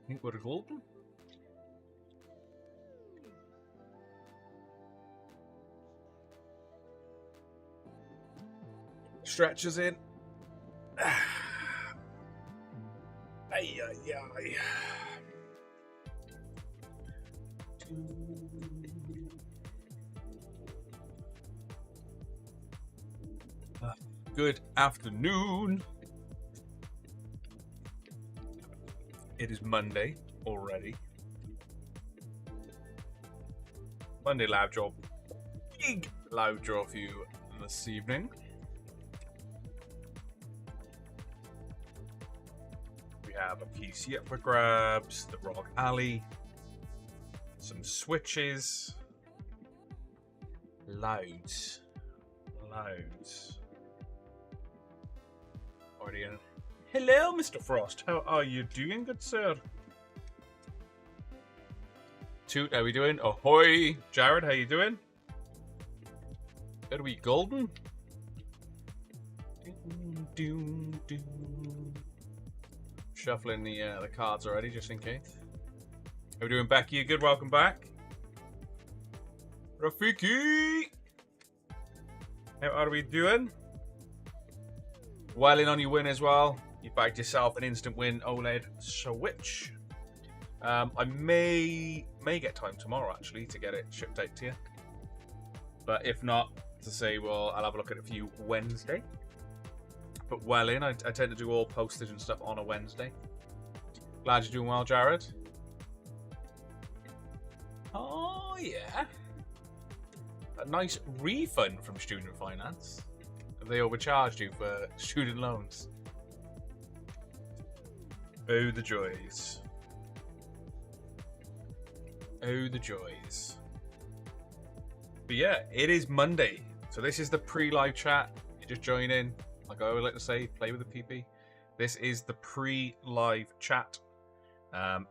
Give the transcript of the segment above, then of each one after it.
think we're golden. Stretches in. Ay, ay, ay. Good afternoon. It is Monday already. Monday live draw. Big live draw for you this evening. We have a PC up for grabs, the Rogue Alley, some switches, loads. Already in. Hello, Mr. Frost. How are you doing, good sir? Toot, how we doing? Ahoy! Jared, how you doing? Are we golden? Shuffling the cards already, just in case. How we doing, Becky? You good? Welcome back. Rafiki! How are we doing? Well in on your win as well. You bagged yourself an instant win OLED Switch. I may get time tomorrow actually to get it shipped out to you. But if not, to say, well, I'll have a look at it for you Wednesday. But well in, I tend to do all postage and stuff on a Wednesday. Glad you're doing well, Jared. Oh yeah. A nice refund from Student Finance. They overcharged you for student loans. Oh, the joys. Oh, the joys. But yeah, it is Monday. So this is the pre-live chat. You just join in. Like I always like to say, play with the PP. This is the pre-live chat.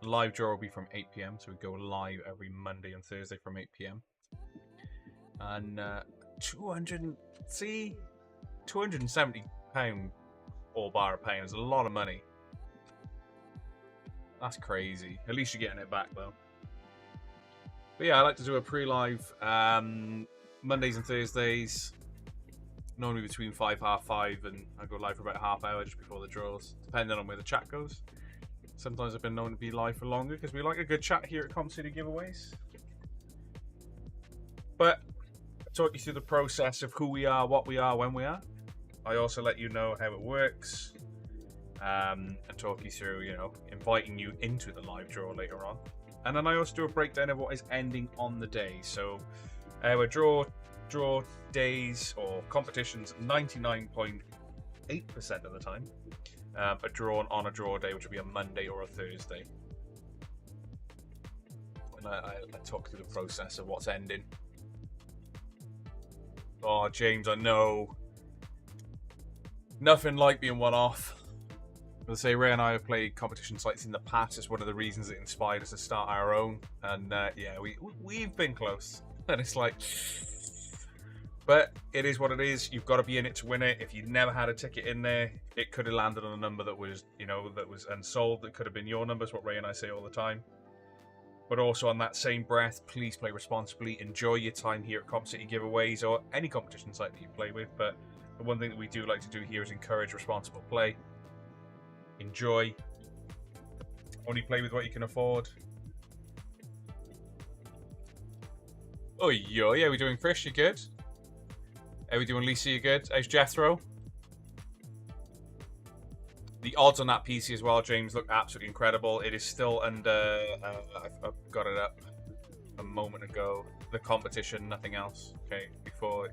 Live draw will be from 8 p.m. So we go live every Monday and Thursday from 8 p.m. And £270 or bar a pound is a lot of money. That's crazy. At least you're getting it back though. But yeah, I like to do a pre-live Mondays and Thursdays. Normally between 5:30 and I go live for about a half hour just before the draws, depending on where the chat goes. Sometimes I've been known to be live for longer because we like a good chat here at Comp City Giveaways. But I talk you through the process of who we are, what we are, when we are. I also let you know how it works. And talk you through, inviting you into the live draw later on. And then I also do a breakdown of what is ending on the day. So our draw days or competitions 99.8% of the time are drawn on a draw day, which would be a Monday or a Thursday. And I talk through the process of what's ending. Oh, James, I know. Nothing like being one off. As I say, Ray and I have played competition sites in the past. It's one of the reasons that inspired us to start our own. And yeah, we've been close. And it's like, but it is what it is. You've got to be in it to win it. If you never had a ticket in there, it could have landed on a number that was, that was unsold. That could have been your number. Is what Ray and I say all the time. But also on that same breath, please play responsibly. Enjoy your time here at Comp City Giveaways or any competition site that you play with. But the one thing that we do like to do here is encourage responsible play. Enjoy. Only play with what you can afford. Oh, yo, yeah, we doing Chris? You good? How we doing, Lisa? You good? How's Jethro? The odds on that PC as well, James, look absolutely incredible. It is still under. I've got it up a moment ago. The competition, nothing else. Okay, before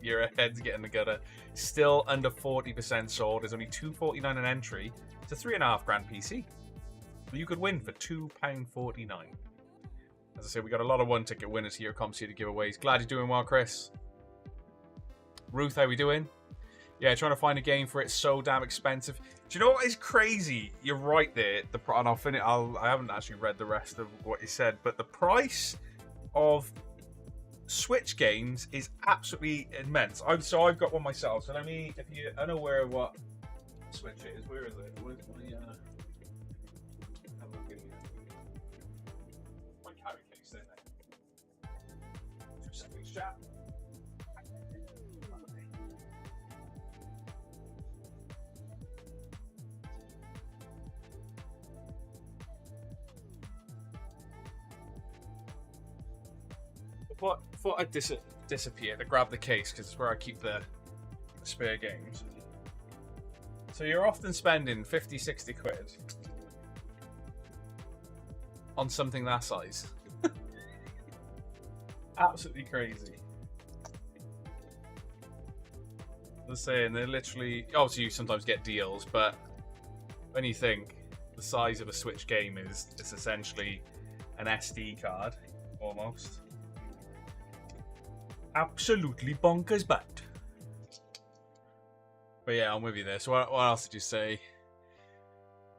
your head's getting the gutter. Still under 40% sold. There's only £2.49 an entry. It's a £3.5 PC. You could win for £2.49. As I said, we got a lot of one-ticket winners here at Comp City Giveaways. Glad you're doing well, Chris. Ruth, how we doing? Yeah, trying to find a game for it. So damn expensive. Do you know what is crazy? You're right there. And I'll finish. I haven't actually read the rest of what you said, but the price of Switch games is absolutely immense. So I've got one myself. So let me, if you're unaware of what Switch is, where is it? Where's my, have a look in here. Before I disappear to grab the case, because it's where I keep the spare games. So you're often spending 50, 60 quid on something that size. Absolutely crazy. I was saying, they're literally... Obviously, you sometimes get deals, but when you think the size of a Switch game is, it's essentially an SD card, almost. Absolutely bonkers bad. But yeah, I'm with you there. So what else did you say?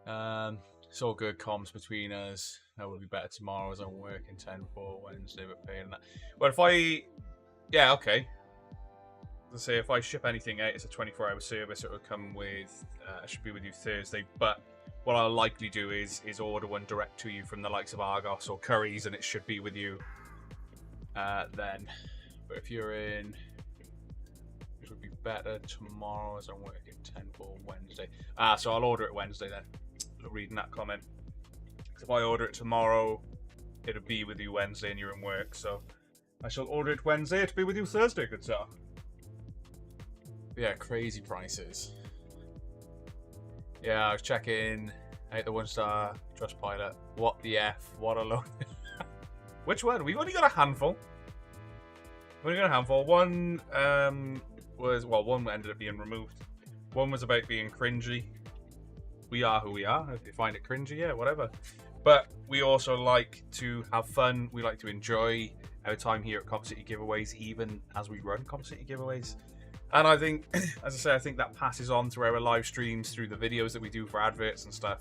It's all good comms between us. That would be better tomorrow as I'm working 10-4 Wednesday, but paying that. Well, if I... Yeah, okay. Let's say if I ship anything out, it's a 24-hour service. It will come with... it should be with you Thursday. But what I'll likely do is order one direct to you from the likes of Argos or Currys, and it should be with you then. But if you're in... It would be better tomorrow as I'm working 10-4 Wednesday. So I'll order it Wednesday then. Reading that comment. If I order it tomorrow, it'll be with you Wednesday and you're in work. So I shall order it Wednesday. It'll be with you Thursday, good sir. But yeah, crazy prices. Yeah, I was checking out the 1-star Trustpilot. What the F? What a load. Which one? We've only got a handful. We've only got a handful. One one ended up being removed. One was about being cringy. We are who we are. If you find it cringy, yeah, whatever. But we also like to have fun. We like to enjoy our time here at Comp City Giveaways, even as we run Comp City Giveaways. And I think, as I say, I think that passes on through our live streams, through the videos that we do for adverts and stuff.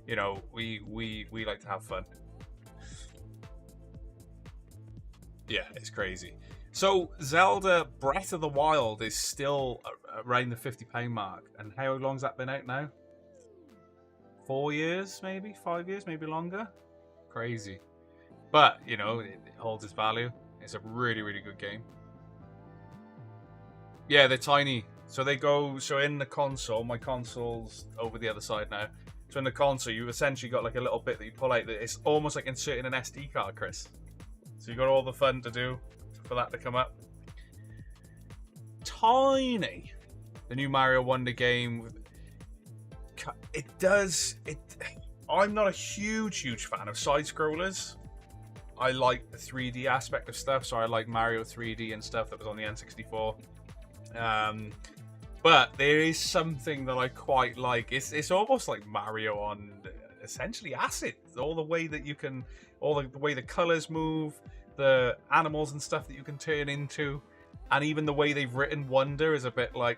You know, we like to have fun. Yeah, it's crazy. So Zelda Breath of the Wild is still around the £50 mark. And how long's that been out now? 4 years, maybe? 5 years, maybe longer? Crazy. But, you know, it holds its value. It's a really, really good game. Yeah, they're tiny. So they go... So in the console, my console's over the other side now. So in the console, you've essentially got like a little bit that you pull out. That it's almost like inserting an SD card, Chris. So you've got all the fun to do for that to come up. Tiny. The new Mario Wonder game... I'm not a huge fan of side-scrollers. I like the 3D aspect of stuff, so I like Mario 3D and stuff that was on the N64. But there is something that I quite like. It's almost like Mario on essentially acid. All the way that you can, all the way the colors move, the animals and stuff that you can turn into, and even the way they've written Wonder is a bit like,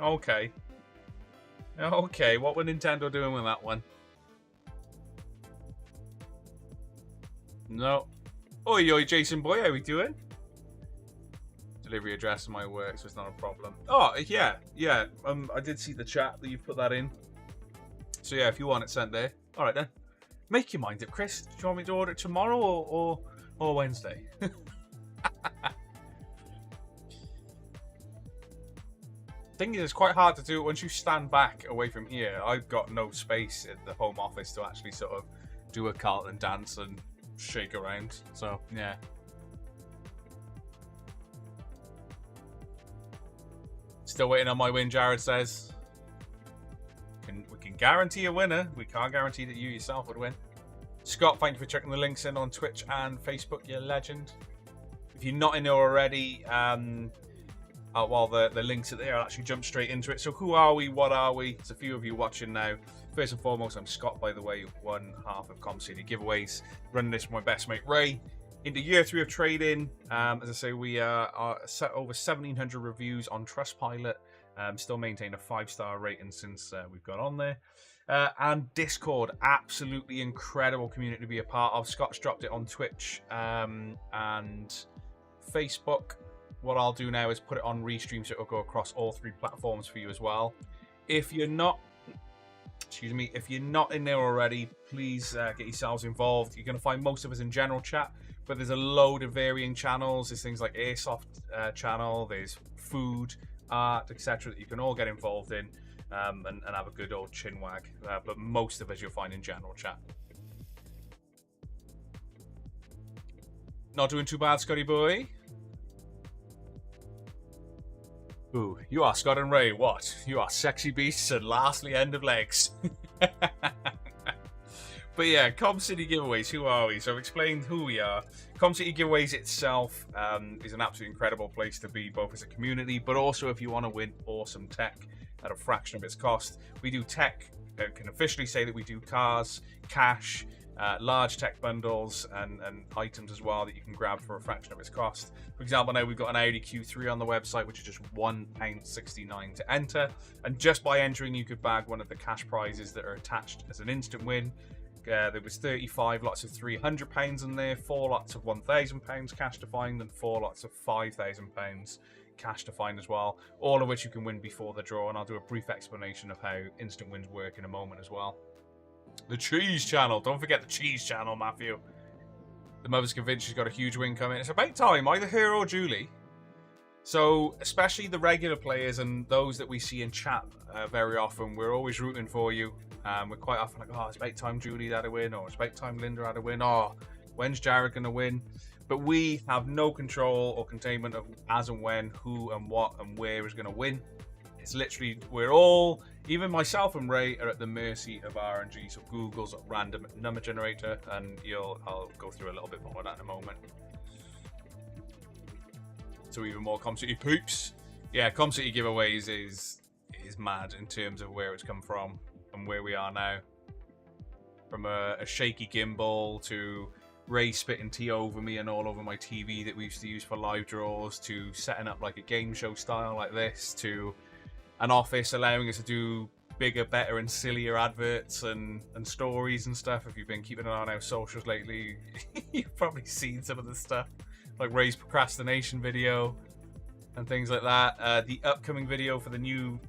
okay. Okay, what were Nintendo doing with that one? No. Oi, Jason boy, how we doing? Delivery address in my work, so it's not a problem. Oh, yeah. I did see the chat that you've put that in. So yeah, if you want it sent there. Alright then. Make your mind up, Chris. Do you want me to order it tomorrow or Wednesday? Thing is, it's quite hard to do it once you stand back away from here. I've got no space in the home office to actually sort of do a Carlton dance and shake around. So, yeah. Still waiting on my win, Jared says. We can guarantee a winner. We can't guarantee that you yourself would win. Scott, thank you for checking the links in on Twitch and Facebook, you legend. If you're not in there already, while the links are there, I'll actually jump straight into it. So who are we? What are we? There's a few of you watching now. First and foremost, I'm Scott, by the way, one half of Comp City Giveaways. Running this with my best mate, Ray. Into year 3 of trading. As I say, we are set over 1,700 reviews on Trustpilot. Still maintain a 5-star rating since we've got on there. And Discord, absolutely incredible community to be a part of. Scott's dropped it on Twitch and Facebook. What I'll do now is put it on Restream so it'll go across all 3 platforms for you as well. If you're not excuse me, if you're not in there already, please get yourselves involved. You're going to find most of us in general chat, but there's a load of varying channels. There's things like Airsoft channel, there's food, art, etc. that you can all get involved in and have a good old chinwag. But most of us you'll find in general chat. Not doing too bad, Scotty boy. Ooh, you are Scott and Ray. What? You are sexy beasts and lastly end of legs. But yeah, Com City Giveaways, who are we? So I've explained who we are. Com City Giveaways itself is an absolutely incredible place to be, both as a community, but also if you want to win awesome tech at a fraction of its cost. We do tech, can officially say that we do cars, cash, large tech bundles and items as well that you can grab for a fraction of its cost. For example, now we've got an Audi Q3 on the website, which is just £1.69 to enter. And just by entering, you could bag one of the cash prizes that are attached as an instant win. There was 35 lots of £300 in there, 4 lots of £1,000 cash to find, and 4 lots of £5,000 cash to find as well. All of which you can win before the draw, and I'll do a brief explanation of how instant wins work in a moment as well. The Cheese Channel. Don't forget the Cheese Channel, Matthew. The mother's convinced she's got a huge win coming. It's about time, either her or Julie. So, especially the regular players and those that we see in chat very often, we're always rooting for you. We're quite often like, oh, it's about time Julie had a win, or it's about time Linda had a win, or when's Jared going to win? But we have no control or containment of as and when, who and what and where is going to win. It's literally, we're all, even myself and Ray, are at the mercy of RNG. So Google's a random number generator, and I'll go through a little bit more of that in a moment. So even more Com City poops. Yeah, Com City Giveaways is mad in terms of where it's come from and where we are now. From a shaky gimbal to Ray spitting tea over me and all over my TV that we used to use for live draws, to setting up like a game show style like this, to an office allowing us to do bigger, better and sillier adverts and stories and stuff. If you've been keeping an eye on our socials lately, you've probably seen some of the stuff, like Ray's procrastination video and things like that. The upcoming video for the new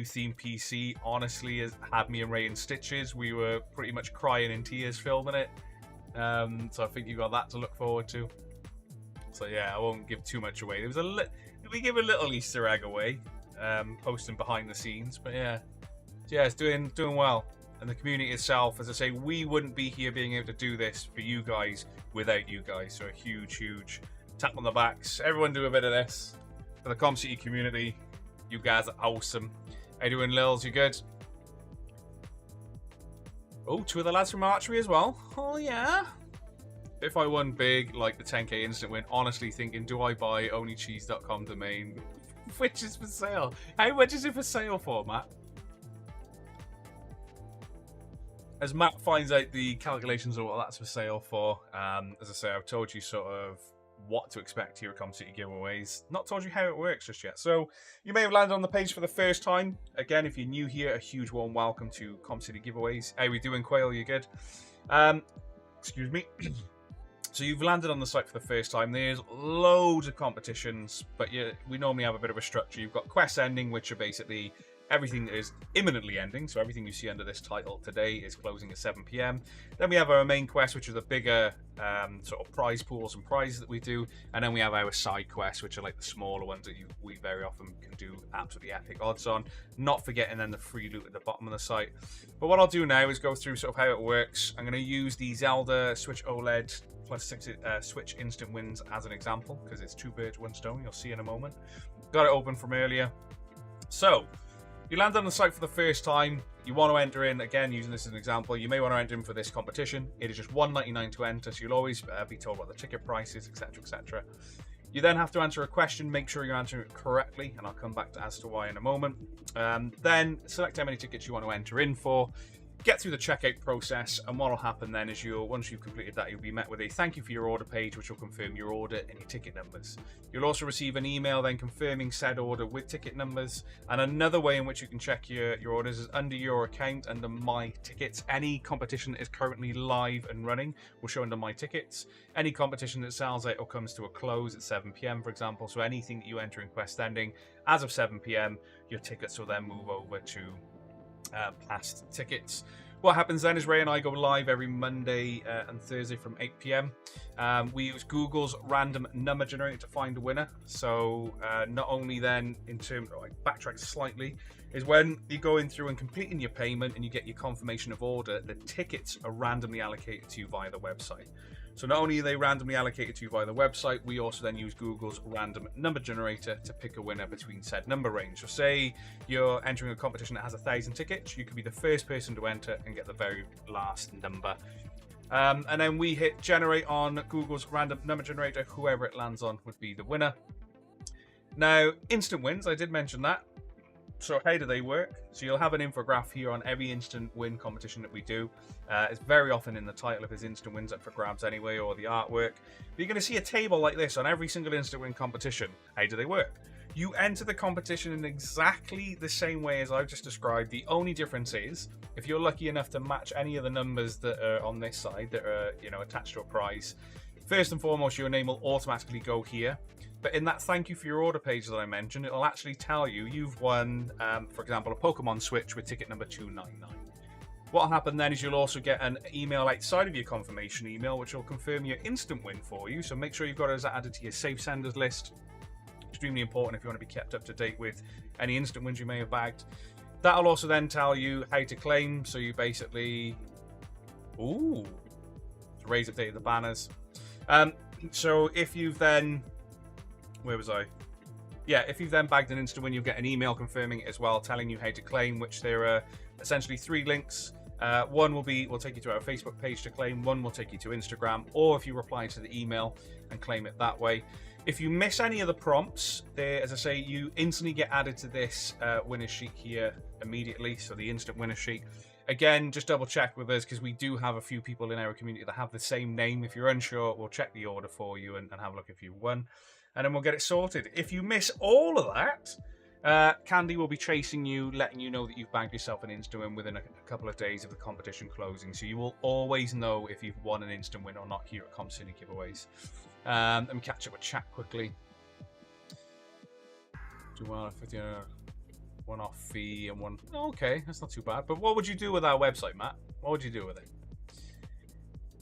theme PC honestly has had me and Ray in stitches. We were pretty much crying in tears filming it. So I think you got that to look forward to. So yeah, I won't give too much away. We give a little Easter egg away, posting behind the scenes, but yeah, it's doing well. And the community itself, as I say, we wouldn't be here being able to do this for you guys without you guys. So a huge tap on the backs. Everyone do a bit of this for the Com City community. You guys are awesome. How you doing, Lils? You good? Oh, 2 of the lads from Archery as well. Oh yeah. If I won big, like the 10k instant win, honestly thinking, do I buy onlycheese.com domain, which is for sale? How much is it for sale for, Matt? As Matt finds out the calculations of what that's for sale for, as I say, I've told you sort of what to expect here at Com City Giveaways. Not told you how it works just yet. So you may have landed on the page for the first time. Again, if you're new here, a huge warm welcome to Com City Giveaways. How are we doing, Quail? You good? Excuse me. So you've landed on the site for the first time. There's loads of competitions, but we normally have a bit of a structure. You've got quests ending, which are basically everything that is imminently ending. So everything you see under this title today is closing at 7 p.m. Then we have our main quest, which are the bigger sort of prize pools and prizes that we do. And then we have our side quests, which are like the smaller ones that we very often can do absolutely epic odds on. Not forgetting then the free loot at the bottom of the site. But what I'll do now is go through sort of how it works. I'm going to use the Zelda Switch OLED plus 6 Switch instant wins as an example, because it's 2 birds, 1 stone. You'll see in a moment. Got it open from earlier. So you land on the site for the first time. You want to enter in, again, using this as an example, you may want to enter in for this competition. It is just $1.99 to enter, so you'll always be told what the ticket price is, etc, etc. You then have to answer a question. Make sure you answer it correctly, and I'll come back to as to why in a moment. Then select how many tickets you want to enter in for. Get through the checkout process, and what will happen then is once you've completed that, you'll be met with a thank you for your order page, which will confirm your order and your ticket numbers. You'll also receive an email then confirming said order with ticket numbers. And another way in which you can check your orders is under your account, under My Tickets. Any competition that is currently live and running will show under My Tickets. Any competition that sells out or comes to a close at 7 p.m, for example, so anything that you enter in quest ending as of 7 p.m, your tickets will then move over to past tickets. What happens then is Ray and I go live every Monday and Thursday from 8 p.m. We use Google's random number generator to find a winner. So not only then, in terms of, like, backtrack slightly, is when you're going through and completing your payment and you get your confirmation of order, the tickets are randomly allocated to you via the website. So not only are they randomly allocated to you via the website, we also then use Google's random number generator to pick a winner between said number range. So say you're entering a competition that has 1,000 tickets, you could be the first person to enter and get the very last number. And then we hit generate on Google's random number generator. Whoever it lands on would be the winner. Now, instant wins, I did mention that. So how do they work? So you'll have an infograph here on every instant win competition that we do. It's very often in the title if there's instant wins up for grabs anyway, or the artwork. But you're going to see a table like this on every single instant win competition. How do they work? You enter the competition in exactly the same way as I've just described. The only difference is, if you're lucky enough to match any of the numbers that are on this side that are, you know, attached to a prize, first and foremost, your name will automatically go here. But in that thank you for your order page that I mentioned, it'll actually tell you you've won, for example, a Pokemon Switch with ticket number 299. What will happen then is you'll also get an email outside of your confirmation email, which will confirm your instant win for you. So make sure you've got us added to your safe senders list. Extremely important if you want to be kept up to date with any instant wins you may have bagged. That'll also then tell you how to claim. So you basically... Ooh. Ray's updated the banners. So if you've then... Where was I? Yeah, if you've then bagged an instant win, you'll get an email confirming it as well, telling you how to claim, which there are essentially 3 links. One will take you to our Facebook page to claim, one will take you to Instagram, or if you reply to the email and claim it that way. If you miss any of the prompts, there, as I say, you instantly get added to this winner sheet here immediately, so the instant winner sheet. Again, just double check with us because we do have a few people in our community that have the same name. If you're unsure, we'll check the order for you and have a look if you won. And then we'll get it sorted. If you miss all of that, Candy will be chasing you, letting you know that you've bagged yourself an instant win within a couple of days of the competition closing. So you will always know if you've won an instant win or not here at Comp City Giveaways. Let me catch up with chat quickly. Do well if one-off fee and one. Okay, that's not too bad. But what would you do with our website, Matt? What would you do with it?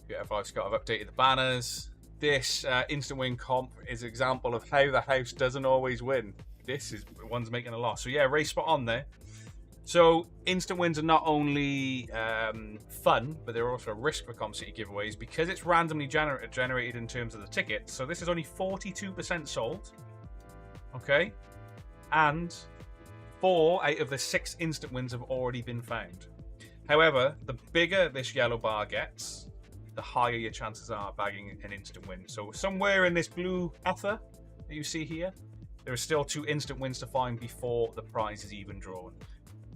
Yeah, if I've updated the banners. This instant win comp is an example of how the house doesn't always win. This is one's making a loss. So yeah, Ray spot on there. So instant wins are not only fun, but they're also a risk for Comp City Giveaways because it's randomly generated in terms of the tickets. So this is only 42% sold. Okay. And 4 out of the 6 instant wins have already been found. However, the bigger this yellow bar gets, the higher your chances are of bagging an instant win. So somewhere in this blue ether that you see here, there are still 2 instant wins to find before the prize is even drawn.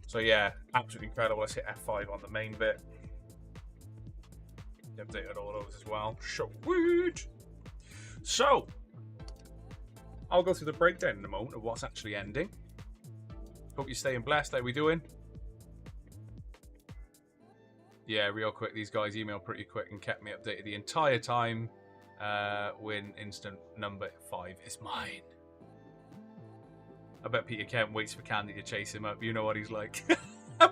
So yeah, absolutely incredible. Let's hit F5 on the main bit. Updated all those as well. Sweet. So, I'll go through the breakdown in a moment of what's actually ending. Hope you're staying blessed. How are we doing? Yeah, real quick, these guys emailed pretty quick and kept me updated the entire time. Win instant number 5 is mine. I bet Peter Kent waits for Candy to chase him up. You know what he's like.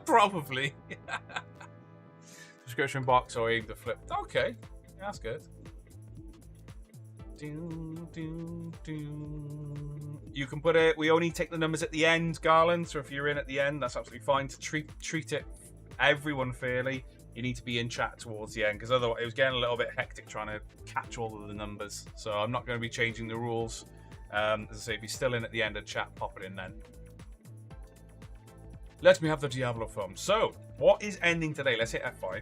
Probably. Subscription box or aim to flip. Okay, that's good. You can put it. We only take the numbers at the end, Garland. So if you're in at the end, that's absolutely fine. To treat it everyone fairly, you need to be in chat towards the end because otherwise it was getting a little bit hectic trying to catch all of the numbers. So I'm not going to be changing the rules. As I say, if you're still in at the end of chat, pop it in then. Let me have the Diablo film. So, what is ending today? Let's hit F5.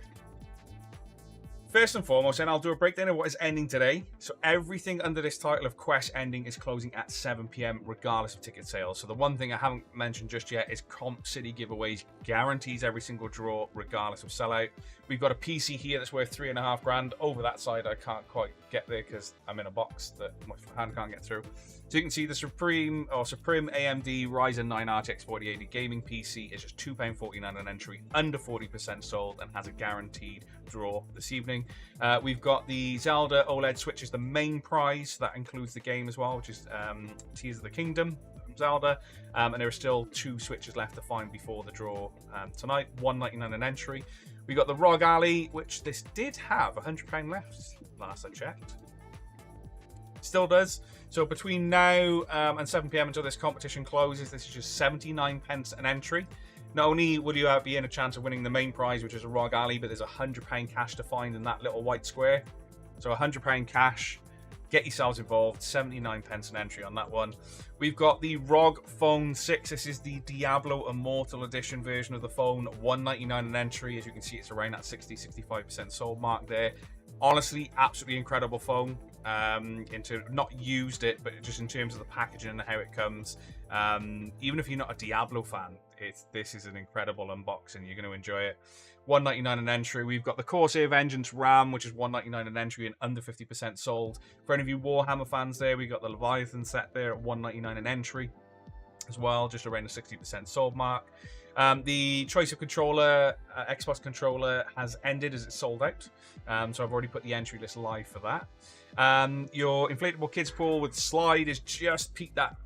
First and foremost, and I'll do a breakdown of what is ending today. So everything under this title of Quest ending is closing at 7 p.m. regardless of ticket sales. So the one thing I haven't mentioned just yet is Comp City Giveaways guarantees every single draw regardless of sellout. We've got a PC here that's worth $3.5 grand. Over that side, I can't quite get there because I'm in a box that my hand can't get through. So you can see the Supreme AMD Ryzen 9 RTX 4080 gaming PC is just £2.49 an entry, under 40% sold, and has a guaranteed draw this evening. We've got the Zelda OLED Switch is the main prize. That includes the game as well, which is Tears of the Kingdom. Zelda, and there are still 2 switches left to find before the draw tonight. $1.99 an entry. We got the ROG Ally, which this did have £100 left last I checked. Still does. So between now and 7 p.m. until this competition closes, this is just 79 pence an entry. Not only will you be in a chance of winning the main prize, which is a ROG Ally, but there's £100 cash to find in that little white square. So £100 cash. Get yourselves involved. 79 pence an entry on that one. We've got the ROG Phone 6. This is the Diablo Immortal Edition version of the phone. $1.99 an entry. As you can see, it's around that 60-65% sold mark there. Honestly, absolutely incredible phone. Into not used it, but just in terms of the packaging and how it comes. Even if you're not a Diablo fan, this is an incredible unboxing. You're going to enjoy it. $1.99 an entry. We've got the Corsair Vengeance RAM, which is $1.99 an entry and under 50% sold. For any of you Warhammer fans there, we got the Leviathan set there at $1.99 an entry as well, just around the 60% sold mark. The choice of controller, Xbox controller, has ended as it's sold out. So I've already put the entry list live for that. Your inflatable kids pool with slide is just peaked that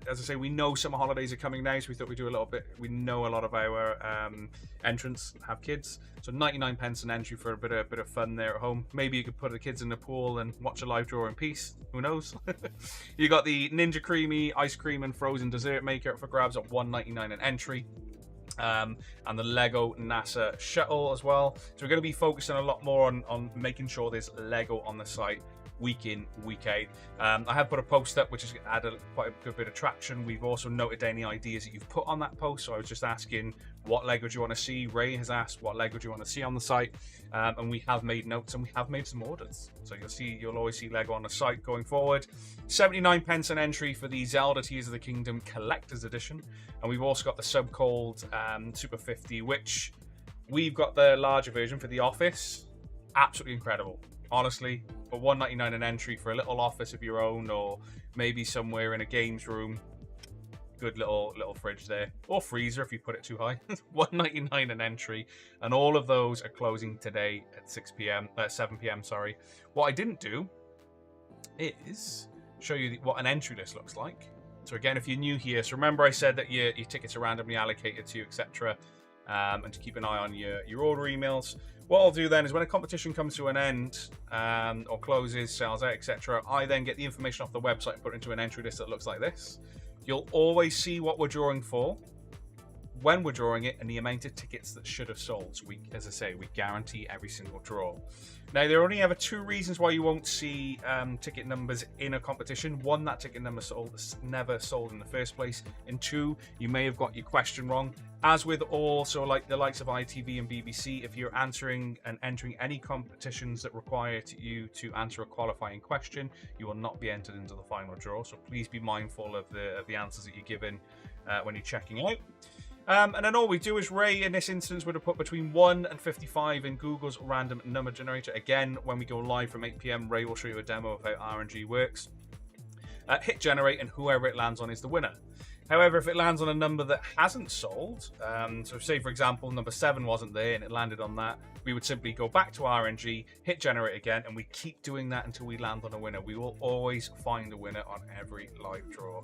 as I say, we know summer holidays are coming now, so we thought we'd do a little bit. We know a lot of our entrants have kids, so 99 pence an entry for a bit of fun there at home. Maybe you could put the kids in the pool and watch a live draw in peace. Who knows? You got the Ninja Creamy ice cream and frozen dessert maker for grabs at $1.99 an entry. And the Lego NASA shuttle as well. So we're going to be focusing a lot more on making sure there's Lego on the site week in, week out. I have put a post up which has had quite a good bit of traction. We've also noted any ideas that you've put on that post. So I was just asking, what Lego do you want to see? Ray has asked, what Lego do you want to see on the site? And we have made notes and we have made some orders. So you'll always see Lego on the site going forward. 79 pence an entry for the Zelda Tears of the Kingdom Collector's Edition. And we've also got the sub-cold Super 50, which we've got the larger version for the office. Absolutely incredible. Honestly, for $1.99 an entry for a little office of your own, or maybe somewhere in a games room. Good little fridge there, or freezer if you put it too high. $1.99 an entry, and all of those are closing today at 7 p.m. Sorry. What I didn't do is show you what an entry list looks like. So again, if you're new here, so remember I said that your tickets are randomly allocated to you, etc., and to keep an eye on your order emails. What I'll do then is when a competition comes to an end or closes, sells out, etc., I then get the information off the website and put it into an entry list that looks like this. You'll always see what we're drawing for, when we're drawing it, and the amount of tickets that should have sold. So as I say, we guarantee every single draw. Now, there are only ever 2 reasons why you won't see ticket numbers in a competition. 1, that ticket number never sold in the first place. And 2, you may have got your question wrong. As with also like the likes of ITV and BBC, if you're answering and entering any competitions that require you to answer a qualifying question, you will not be entered into the final draw. So please be mindful of the answers that you're given when you're checking out. And then all we do is Ray, in this instance, would have put between 1 and 55 in Google's random number generator. Again, when we go live from 8 p.m, Ray will show you a demo of how RNG works. Hit generate, and whoever it lands on is the winner. However, if it lands on a number that hasn't sold, so say, for example, number 7 wasn't there and it landed on that, we would simply go back to RNG, hit generate again, and we keep doing that until we land on a winner. We will always find a winner on every live draw.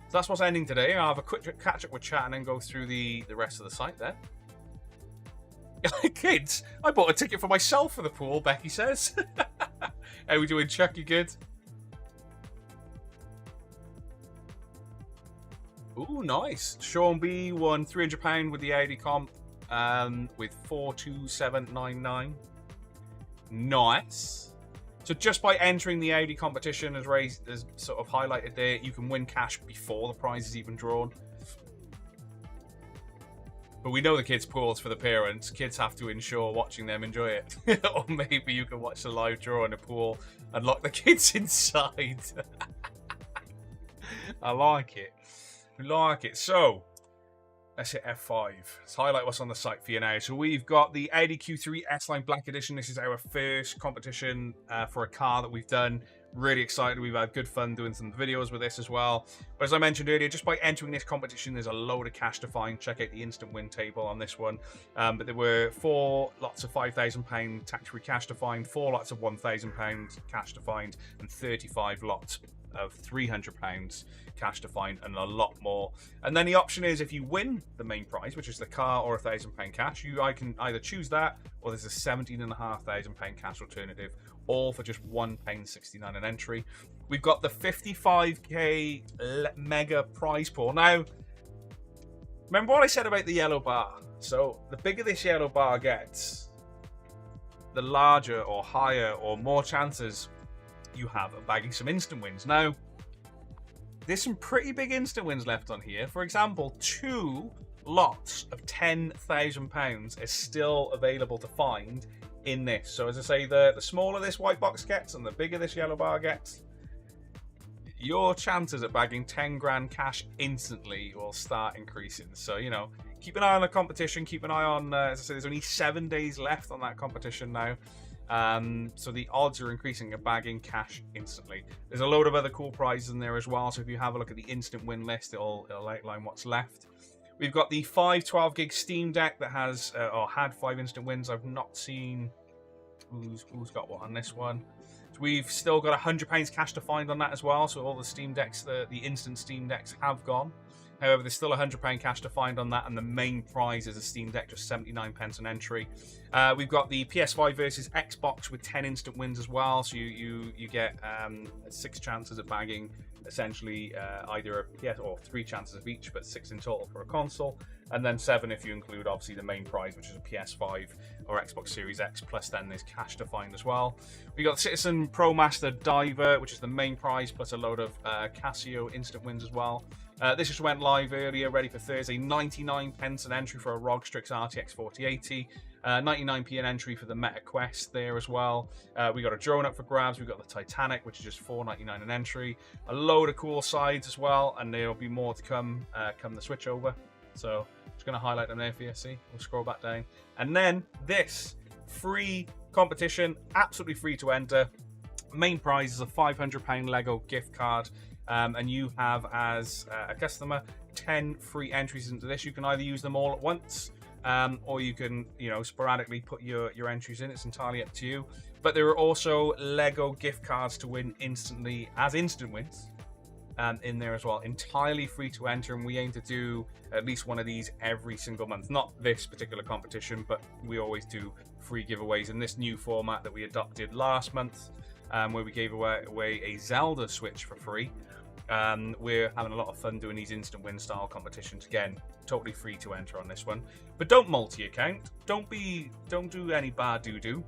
So that's what's ending today. I'll have a quick catch up with chat and then go through the rest of the site there. Kids, I bought a ticket for myself for the pool, Becky says. How we doing, Chuck? You good? Ooh, nice. Sean B won £300 with the Audi comp with 42799. Nice. So just by entering the Audi competition, as Ray has sort of highlighted there, you can win cash before the prize is even drawn. But we know the kids' pools for the parents. Kids have to ensure watching them enjoy it. Or maybe you can watch the live draw in a pool and lock the kids inside. I like it. I like it. So, let's hit F5. Let's highlight what's on the site for you now. So we've got the Audi Q3 S-Line Black Edition. This is our first competition for a car that we've done. Really excited. We've had good fun doing some videos with this as well. But as I mentioned earlier, just by entering this competition, there's a load of cash to find. Check out the instant win table on this one. But there were 4 lots of £5,000 tax-free cash to find, 4 lots of £1,000 cash to find, and 35 lots of £300 cash to find, and a lot more. And then the option is, if you win the main prize, which is the car or £1,000 cash, I can either choose that, or there's a £17,500 cash alternative, all for just £1.69 an entry. We've got the 55k mega prize pool. Now, remember what I said about the yellow bar? So the bigger this yellow bar gets, the larger or higher or more chances you have of bagging some instant wins. Now, there's some pretty big instant wins left on here. For example, 2 lots of £10,000 is still available to find in this. So as I say, the smaller this white box gets and the bigger this yellow bar gets, your chances at bagging 10 grand cash instantly will start increasing. So, you know, keep an eye on the competition. Keep an eye on, as I said, there's only 7 days left on that competition now. So the odds are increasing of bagging cash instantly. There's a load of other cool prizes in there as well. So if you have a look at the instant win list, it'll outline what's left. We've got the 512 gig Steam Deck that has, or had 5 instant wins. I've not seen who's got what on this one. So we've still got £100 cash to find on that as well. So all the Steam Decks, the instant Steam Decks have gone. However, there's still £100 cash to find on that, and the main prize is a Steam Deck, just 79p an entry. We've got the PS5 versus Xbox with 10 instant wins as well, so you get 6 chances at bagging essentially either a PS or 3 chances of each, but 6 in total for a console, and then 7 if you include obviously the main prize, which is a PS5 or Xbox Series X. Plus, then there's cash to find as well. We got Citizen Pro Master Diver, which is the main prize, plus a load of Casio instant wins as well. This just went live earlier, ready for Thursday. 99p an entry for a ROG Strix RTX 4080. 99p an entry for the Meta Quest there as well. We got a drone up for grabs. We've got the Titanic, which is just $4.99 an entry. A load of cool sides as well, and there'll be more to come come the switch over. So just going to highlight them there for you. See, we'll scroll back down. And then this free competition, absolutely free to enter. Main prize is a £500 Lego gift card. And you have, as a customer, 10 free entries into this. You can either use them all at once, or you can, you know, sporadically put your entries in. It's entirely up to you. But there are also Lego gift cards to win instantly as instant wins in there as well. Entirely free to enter, and we aim to do at least one of these every single month. Not this particular competition, but we always do free giveaways in this new format that we adopted last month, where we gave away a Zelda Switch for free. We're having a lot of fun doing these instant win style competitions. Again, totally free to enter on this one, but don't multi-account. Don't do any bad doo-doo.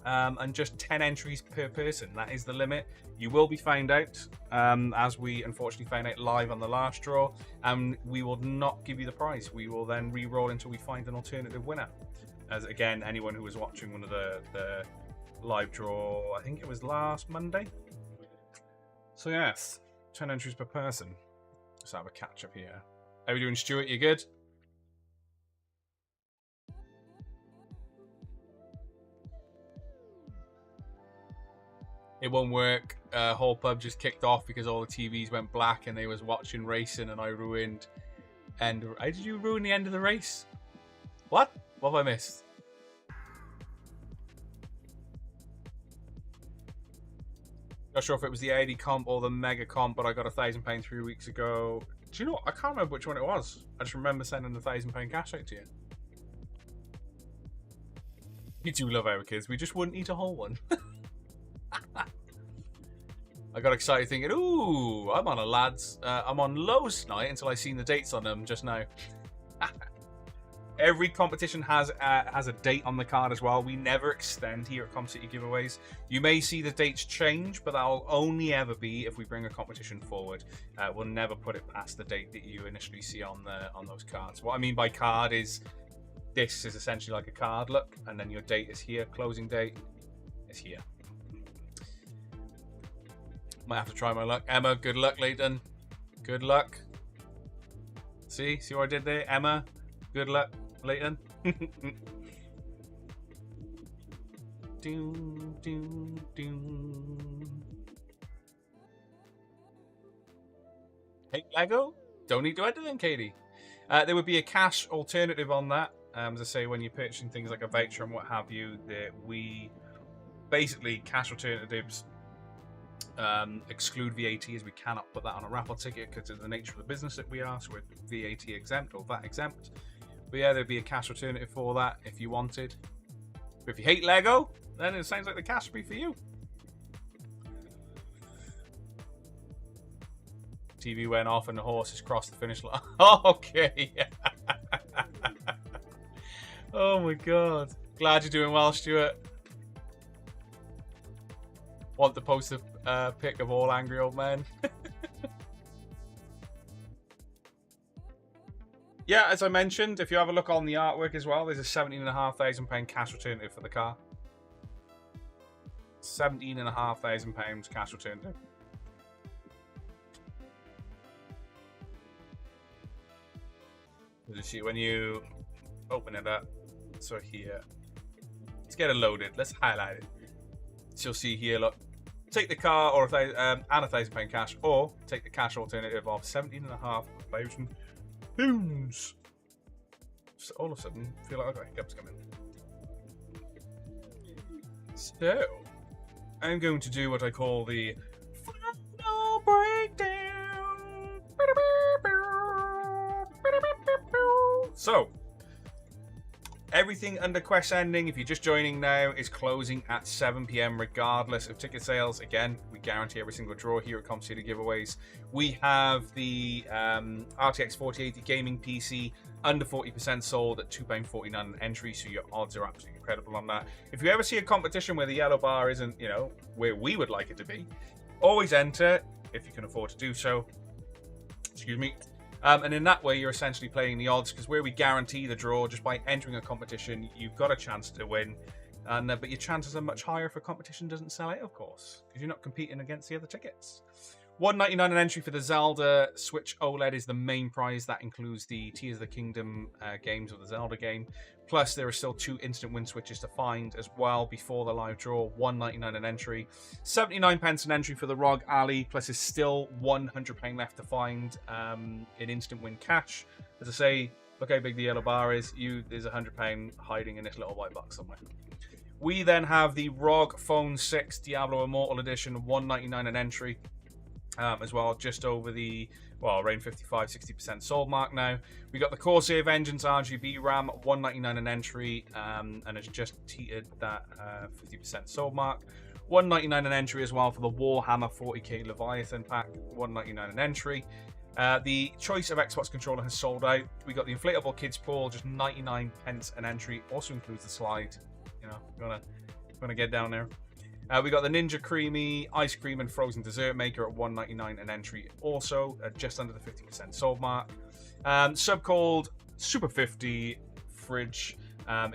And just 10 entries per person. That is the limit. You will be found out, as we unfortunately found out live on the last draw, and we will not give you the prize. We will then re-roll until we find an alternative winner. As again, anyone who was watching one of the live draw, I think it was last Monday. So yes, 10 entries per person. Let's have a catch up here. How are we doing, Stuart? You good? It won't work. Whole pub just kicked off because all the TVs went black and they was watching racing, and I ruined. And how did you ruin the end of the race? What? What have I missed? Not sure if it was the 80 comp or the mega comp, but I got £1,000 3 weeks ago. Do you know what? I can't remember which one it was. I just remember sending the £1,000 cash out to you. You do love our kids. We just wouldn't eat a whole one. I got excited thinking, ooh, I'm on a lads. I'm on Lowe's tonight until I seen the dates on them just now. Every competition has a date on the card as well. We never extend here at Comp City Giveaways. You may see the dates change, but that'll only ever be if we bring a competition forward. We'll never put it past the date that you initially see on those cards. What I mean by card is this is essentially like a card look, and then your date is here. Closing date is here. Might have to try my luck. Emma, good luck, Leighton. Good luck. See what I did there, Emma? Good luck, Leighton. Doom, doom, doom. Hey, Lego? Don't need to enter then, Katie. There would be a cash alternative on that. As I say, when you're purchasing things like a voucher and what have you, that we basically cash alternatives exclude VAT, as we cannot put that on a raffle ticket because of the nature of the business that we are, so we're VAT exempt or VAT exempt. But yeah, there'd be a cash alternative for that if you wanted. But if you hate Lego, then it sounds like the cash would be for you. TV went off and the horses crossed the finish line. Okay. Oh my god. Glad you're doing well, Stuart. Want to post a pic of all angry old men. Yeah, as I mentioned, if you have a look on the artwork as well, there's a £17,500 cash alternative for the car. £17,500 cash alternative. You see when you open it up. So here, let's get it loaded. Let's highlight it. So you'll see here, look, take the car or and £1,000 cash, or take the cash alternative of £17,500. So all of a sudden, I feel like I've got hiccups coming. So I'm going to do what I call the final breakdown. So everything under Quest Ending, if you're just joining now, is closing at 7 PM regardless of ticket sales. Again, we guarantee every single draw here at CompTIA Giveaways. We have the RTX 4080 gaming PC under 40% sold at £2.49 an entry, so your odds are absolutely incredible on that. If you ever see a competition where the yellow bar isn't, you know, where we would like it to be, always enter if you can afford to do so. Excuse me. And in that way, you're essentially playing the odds, because where we guarantee the draw, just by entering a competition, you've got a chance to win. And but your chances are much higher if a competition doesn't sell out, of course, because you're not competing against the other tickets. $199 an entry for the Zelda Switch OLED is the main prize. That includes the Tears of the Kingdom games of the Zelda game. Plus, there are still 2 instant win switches to find as well before the live draw. $199 an entry. 79 pence an entry for the ROG Ally. Plus, there's still £100 left to find in instant win cash. As I say, look how big the yellow bar is. There's £100 hiding in this little white box somewhere. We then have the ROG Phone 6 Diablo Immortal Edition. $199 an entry. As well, just over the, well, around 55-60% sold mark now. We got the Corsair Vengeance RGB RAM, $199 an entry, and it's just teetered that 50% sold mark. $199 an entry as well for the Warhammer 40k Leviathan pack, $199 an entry. The choice of Xbox controller has sold out. We got the inflatable kids pool, just 99 pence an entry. Also includes the slide. You know, you wanna get down there. We got the Ninja Creamy Ice Cream and Frozen Dessert Maker at $199 an entry, also just under the 50% sold mark. Subcold Super 50 fridge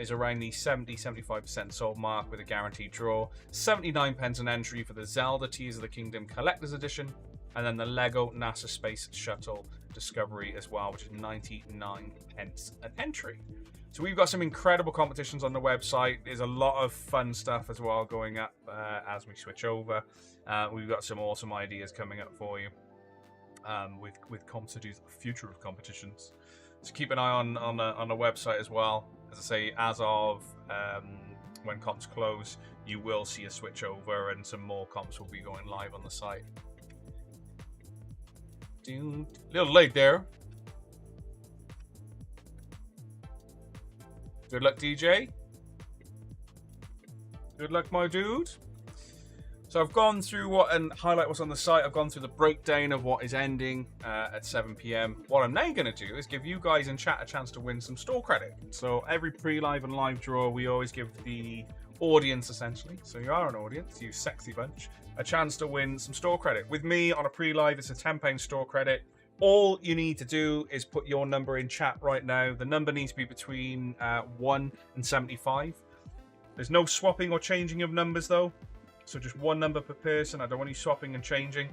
is around the 70-75% sold mark with a guaranteed draw. 79 pence an entry for the Zelda Tears of the Kingdom Collector's Edition, and then the Lego NASA Space Shuttle Discovery as well, which is 99 pence an entry. So we've got some incredible competitions on the website. There's a lot of fun stuff as well going up as we switch over. We've got some awesome ideas coming up for you with CompTIA's future of competitions. So keep an eye on the website as well. As I say, as of when comps close, you will see a switch over, and some more comps will be going live on the site. Little late there. Good luck, DJ. Good luck, my dude. So I've gone through and highlight what's on the site. I've gone through the breakdown of what is ending at 7 PM. What I'm now going to do is give you guys in chat a chance to win some store credit. So every pre-live and live draw, we always give the audience, essentially, so you are an audience, you sexy bunch, a chance to win some store credit. With me on a pre-live, it's a £10 store credit. All you need to do is put your number in chat right now. The number needs to be between 1 and 75. There's no swapping or changing of numbers, though. So just one number per person. I don't want you swapping and changing.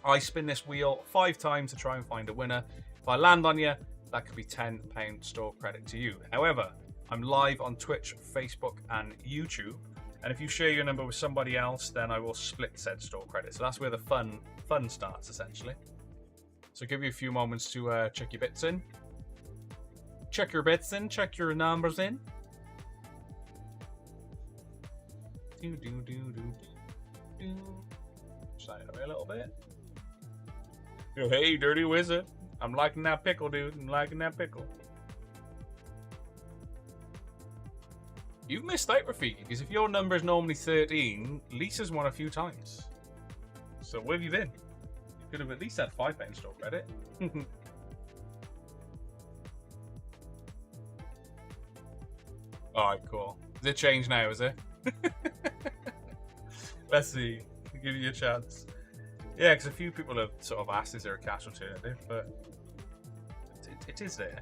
I spin this wheel 5 times to try and find a winner. If I land on you, that could be £10 store credit to you. However, I'm live on Twitch, Facebook, and YouTube. And if you share your number with somebody else, then I will split said store credit. So that's where the fun starts, essentially. So give you a few moments to check your bits in. Check your bits in, check your numbers in. Just flashlight away a little bit. Oh, hey, Dirty Wizard. I'm liking that pickle, dude. I'm liking that pickle. You've missed out, Rafiki, because if your number is normally 13, Lisa's won a few times. So where have you been? You could have at least had 5 pound store credit. Alright, cool. Is it changed now, is it? Let's see. I'll give you a chance. Yeah, because a few people have sort of asked, is there a cash alternative? But it is there.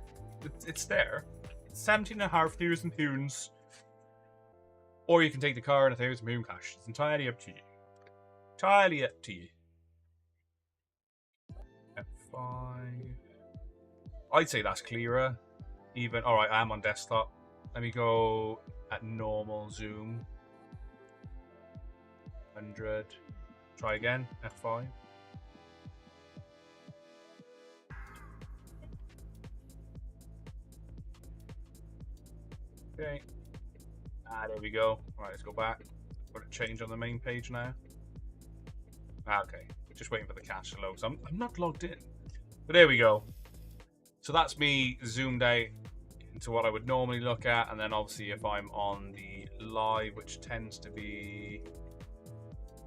It's there. 17,500 pounds. Or you can take the car and 1,000 pound cash. It's entirely up to you. Entirely up to you. F5. I'd say that's clearer. Even, alright, I am on desktop. Let me go at normal zoom. 100. Try again. F5. Okay. There we go. Right, let's go back. Got it change on the main page now. Okay. Just waiting for the cache to load. So I'm not logged in. But there we go. So that's me zoomed out into what I would normally look at, and then obviously if I'm on the live, which tends to be,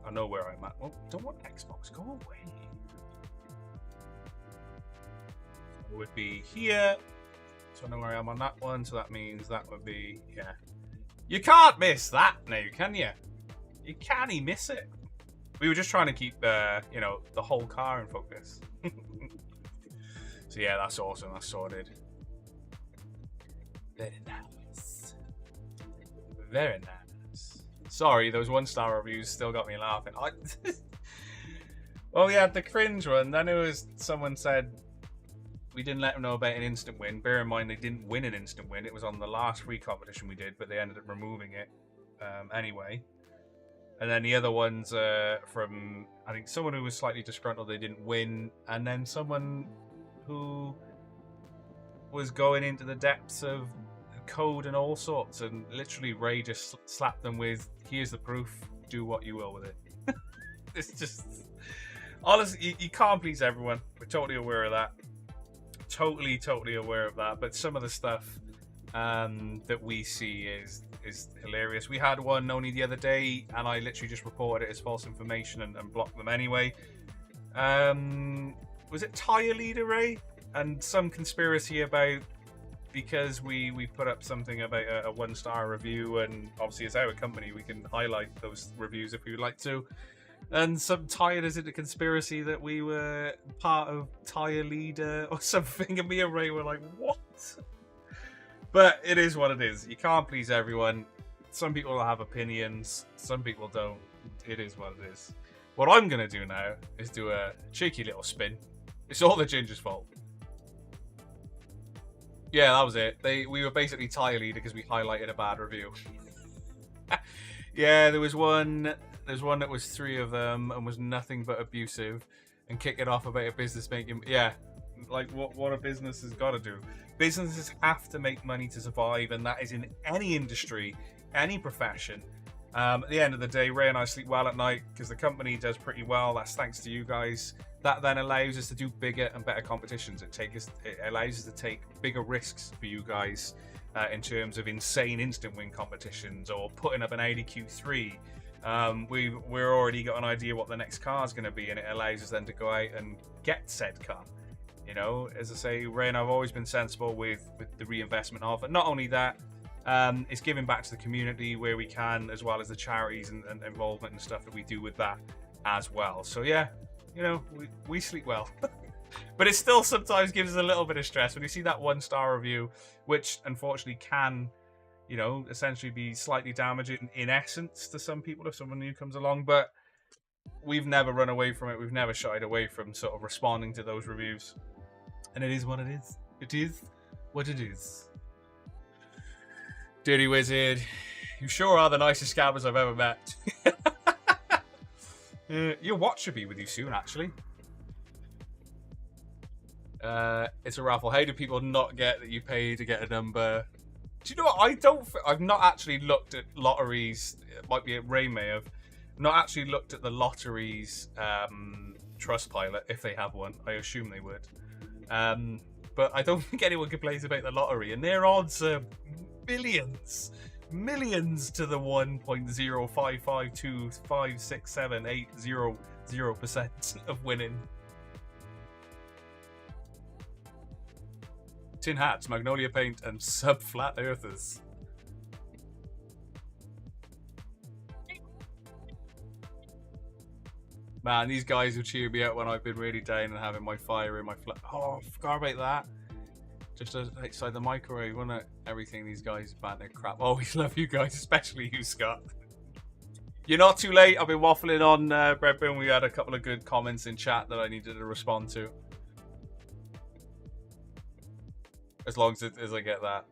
I know where I'm at. Well, don't want Xbox, go away. It would be here, so I know where I am on that one. So that means that would be, yeah. You can't miss that now, can you? You can't miss it. We were just trying to keep, you know, the whole car in focus. So yeah, that's awesome. That's sorted. Very nice. Very nice. Sorry, those 1-star reviews still got me laughing. Well, we had the cringe one. Then it was someone said we didn't let them know about an instant win. Bear in mind, they didn't win an instant win. It was on the last free competition we did, but they ended up removing it anyway. And then the other ones from, I think, someone who was slightly disgruntled, they didn't win. And then someone who was going into the depths of code and all sorts, and literally Ray just slapped them with, here's the proof, do what you will with it. It's just, honestly, you can't please everyone. We're totally aware of that. Totally aware of that. But some of the stuff that we see is hilarious. We had one only the other day, and I literally just reported it as false information and blocked them anyway. Was it Tire Leader, Ray? And some conspiracy about, because we put up something about a 1-star review, and obviously it's our company, we can highlight those reviews if we would like to. And some tied us into conspiracy that we were part of Tire Leader or something, and me and Ray were like, what? But it is what it is. You can't please everyone. Some people have opinions, some people don't. It is what it is. What I'm going to do now is do a cheeky little spin. It's all the Ginger's fault. Yeah, that was it. We were basically Tire Leader because we highlighted a bad review. Yeah, there's one that was 3 of them and was nothing but abusive and kicking off about a business making, yeah, like what a business has got to do. Businesses have to make money to survive, and that is in any industry, any profession. At the end of the day, Ray and I sleep well at night because the company does pretty well. That's thanks to you guys. That then allows us to do bigger and better competitions. It allows us to take bigger risks for you guys in terms of insane instant win competitions or putting up an Audi Q3. We're already got an idea what the next car is going to be, and it allows us then to go out and get said car. You know, as I say, Ray and I've always been sensible with the reinvestment of it. Not only that, it's giving back to the community where we can, as well as the charities and involvement and stuff that we do with that as well. So yeah, you know, we sleep well. But it still sometimes gives us a little bit of stress when you see that 1-star review, which unfortunately can, you know, essentially be slightly damaging in essence to some people if someone new comes along. But we've never run away from it. We've never shied away from sort of responding to those reviews. And it is what it is. It is what it is. Dirty Wizard, you sure are the nicest scabbers I've ever met. Your watch should be with you soon, actually. It's a raffle. How do people not get that you pay to get a number? Do you know what? I've not actually looked at lotteries. It might be at Ray may have. Not actually looked at the lottery's Trustpilot, if they have one. I assume they would. But I don't think anyone complains about the lottery, and their odds are millions to the 1.055256780% of winning. Tin hats, magnolia paint, and sub-flat earthers. Man, these guys will cheer me up when I've been really down and having my fire in my flat. Oh, I forgot about that. Just outside the microwave, wasn't it? Everything these guys banter crap. Always love you guys, especially you, Scott. You're not too late. I've been waffling on Breadbin. We had a couple of good comments in chat that I needed to respond to. As long as I get that.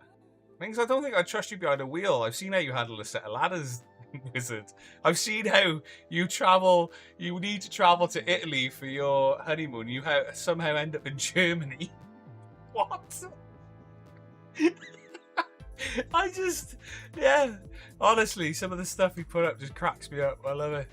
Things I don't think I'd trust you behind a wheel. I've seen how you handle a set of ladders, Wizard. I've seen how you travel. You need to travel to Italy for your honeymoon. You somehow end up in Germany. What? Yeah. Honestly, some of the stuff he put up just cracks me up. I love it.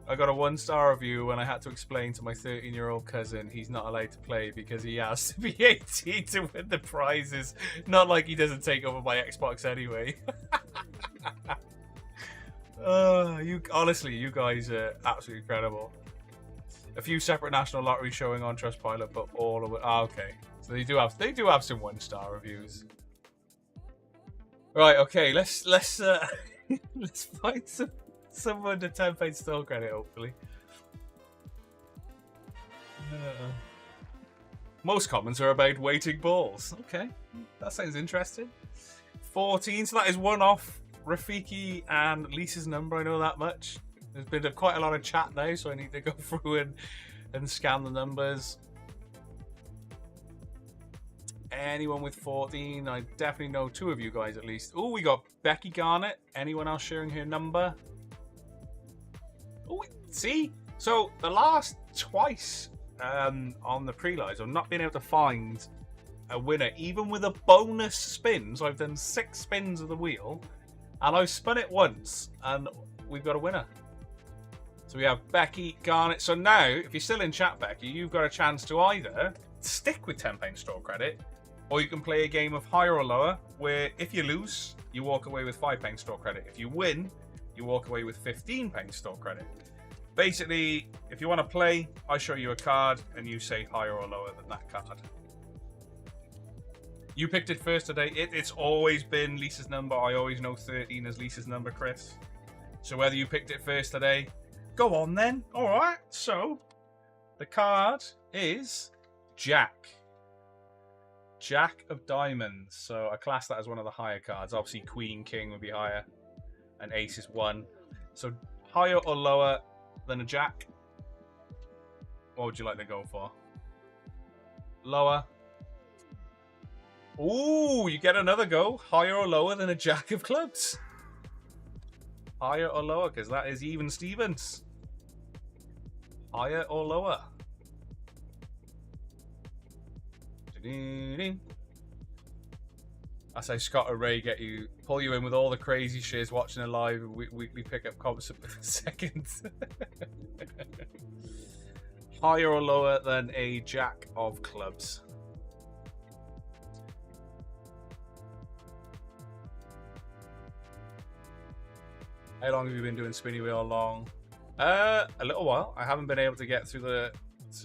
I got a 1-star review when I had to explain to my 13-year-old cousin he's not allowed to play because he has to be 18 to win the prizes. Not like he doesn't take over my Xbox anyway. Honestly, you guys are absolutely incredible. A few separate national lotteries showing on Trustpilot, but all of it. Okay, so they do have some 1-star reviews. Right, okay, let's let's find someone to 10 store credit, hopefully. Most comments are about waiting balls. Okay, that sounds interesting. 14, so that is one off Rafiki and Lisa's number. I know that much. There's been quite a lot of chat now, so I need to go through and scan the numbers. Anyone with 14? I definitely know 2 of you guys at least. Oh, we got Becky Garnett. Anyone else sharing her number? Oh, see? So the last twice on the pre-lives, I've not been able to find a winner, even with a bonus spin. So I've done 6 spins of the wheel, and I've spun it once, and we've got a winner. So we have Becky Garnett. So now, if you're still in chat, Becky, you've got a chance to either stick with £10 store credit, or you can play a game of higher or lower, where if you lose, you walk away with £5 store credit. If you win, you walk away with £15 store credit. Basically, if you want to play, I show you a card, and you say higher or lower than that card. You picked it first today. It's always been Lisa's number. I always know 13 as Lisa's number, Chris. So whether you picked it first today, go on then. All right. So the card is Jack. Jack of Diamonds. So I class that as one of the higher cards. Obviously, Queen, King would be higher, and Ace is 1. So higher or lower than a Jack? What would you like to go for? Lower. Ooh, you get another go. Higher or lower than a Jack of Clubs? Higher or lower, because that is even Stevens. Higher or lower? That's how Scott or Ray pull you in with all the crazy shiz, watching a live weekly pickup comps per second. Higher or lower than a Jack of Clubs? How long have you been doing Spinny Wheel? Long? A little while. I haven't been able to get through the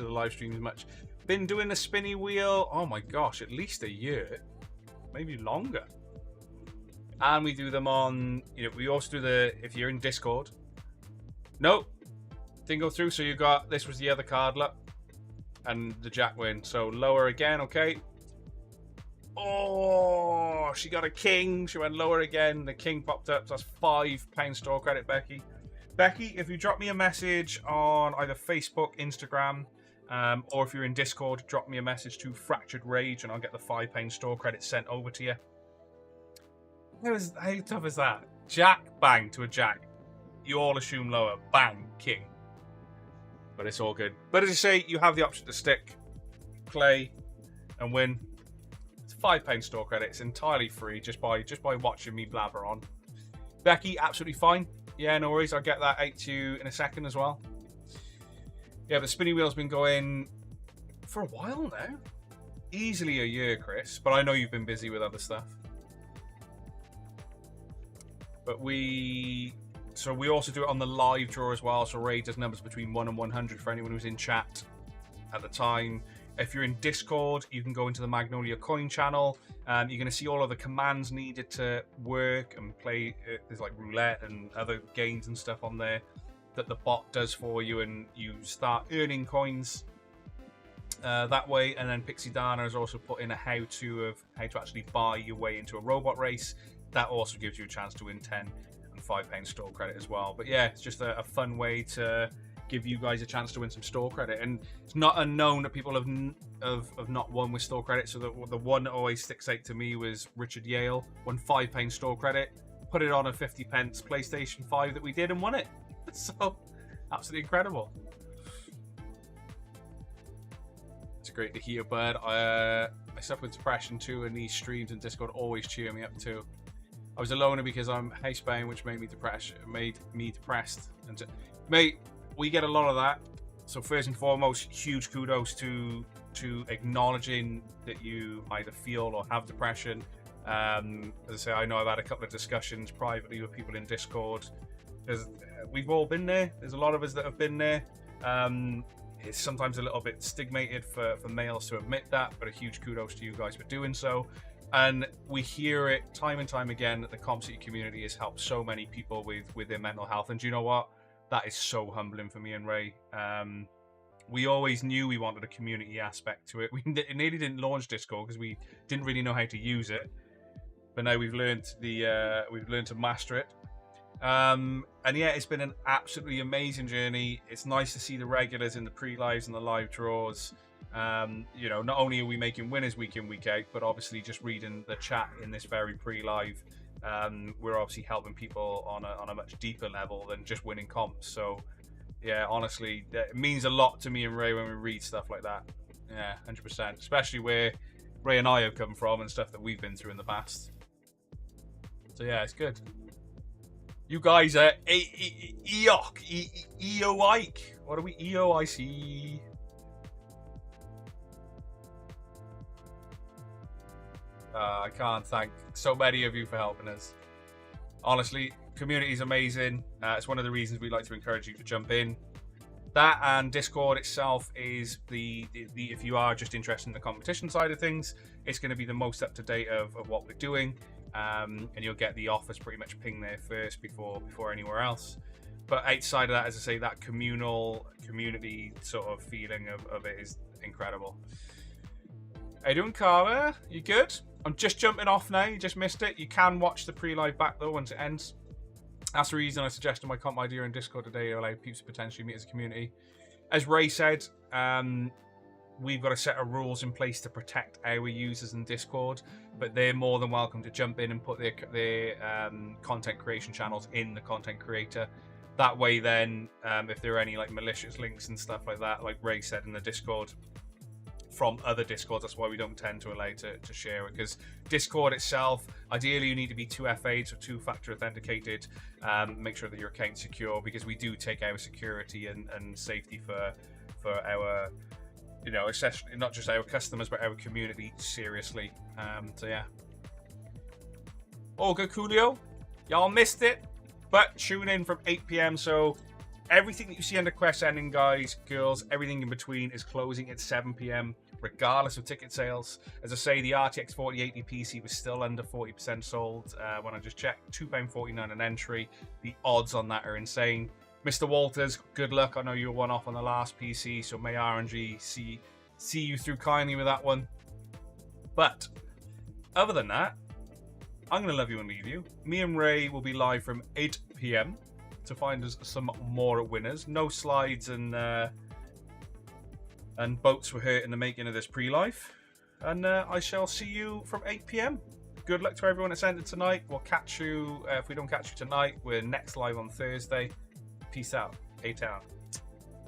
live streams much. Been doing the Spinny Wheel, oh my gosh, at least a year, maybe longer. And we do them on, we also do if you're in Discord. Nope, didn't go through. So you got, this was the other card, look, and the Jack win. So lower again, okay. Oh, she got a King. She went lower again. The King popped up. So that's £5 store credit, Becky. Becky, if you drop me a message on either Facebook, Instagram, or if you're in Discord, drop me a message to Fractured Rage, and I'll get the £5 store credit sent over to you. How tough is that? Jack, bang, to a Jack. You all assume lower. Bang, King. But it's all good. But as I say, you have the option to stick, play, and win. It's £5 store credit. It's entirely free just by watching me blabber on. Becky, absolutely fine. Yeah, no worries. I'll get that out to you in a second as well. Yeah, the spinning wheel's been going for a while now. Easily a year, Chris. But I know you've been busy with other stuff. But we also do it on the live draw as well. So Ray does numbers between 1 and 100 for anyone who's in chat at the time. If you're in Discord, you can go into the Magnolia Coin channel. You're going to see all of the commands needed to work and play. There's like roulette and other games and stuff on there that the bot does for you, and you start earning coins that way. And then Pixie Dana has also put in a how-to of how to actually buy your way into a robot race. That also gives you a chance to win 10 and £5 store credit as well. But yeah, it's just a fun way to give you guys a chance to win some store credit. And it's not unknown that people have not won with store credit. So the one that always sticks out to me was Richard Yale, won £5 store credit, put it on a 50p PlayStation 5 that we did and won it. So absolutely incredible. It's great to hear, Bud. I suffer with depression too, and these streams and Discord always cheer me up too. I was a loner because I'm housebound, which made me depressed. And mate, we get a lot of that. So first and foremost, huge kudos to acknowledging that you either feel or have depression. As I say, I know I've had a couple of discussions privately with people in Discord. We've all been there. There's a lot of us that have been there. It's sometimes a little bit stigmated for males to admit that, but a huge kudos to you guys for doing so. And we hear it time and time again that the Comp City community has helped so many people with their mental health. And do you know what? That is so humbling for me and Ray. We always knew we wanted a community aspect to it. We nearly didn't launch Discord because we didn't really know how to use it. But now we've learned to master it. And yeah, it's been an absolutely amazing journey. It's nice to see the regulars in the pre-lives and the live draws. You know, not only are we making winners week in, week out, but obviously just reading the chat in this very pre-live, we're obviously helping people on a much deeper level than just winning comps. So yeah, honestly, it means a lot to me and Ray when we read stuff like that. Yeah, 100%, especially where Ray and I have come from and stuff that we've been through in the past. So yeah, it's good. You guys are EOIC. What are we? EOIC. I can't thank so many of you for helping us. Honestly, community is amazing. It's one of the reasons we like to encourage you to jump in. That and Discord itself is the if you are just interested in the competition side of things, it's going to be the most up to date of what we're doing. And you'll get the offers pretty much ping there first before anywhere else. But outside of that, as I say, that community sort of feeling of it is incredible. How you doing, Cara? You good? I'm just jumping off now. You just missed it. You can watch the pre-live back though once it ends. That's the reason I suggested my comp idea in Discord today to allow people to potentially meet as a community. As Ray said, we've got a set of rules in place to protect our users in Discord, but they're more than welcome to jump in and put their content creation channels in the content creator. That way then, if there are any like malicious links and stuff like that, like Ray said in the Discord, from other Discords, that's why we don't tend to allow to share it, because Discord itself, ideally you need to be 2FA, so two-factor authenticated. Make sure that your account's secure, because we do take our security and safety for our, you know, especially not just our customers but our community seriously. So yeah, all good, Coolio. Y'all missed it, but tune in from 8 p.m. So everything that you see under quest ending, guys, girls, everything in between is closing at 7 p.m. regardless of ticket sales. As I say, the RTX 4080 PC was still under 40% sold when I just checked. £2.49 an entry. The odds on that are insane. Mr. Walters, good luck. I know you were one off on the last PC, so may RNG see you through kindly with that one. But other than that, I'm going to love you and leave you. Me and Ray will be live from 8 p.m. to find us some more winners. No slides and boats were hurt in the making of this pre-live. And I shall see you from 8 p.m. Good luck to everyone that's entered tonight. We'll catch you, if we don't catch you tonight, we're next live on Thursday. Peace out. 8 out.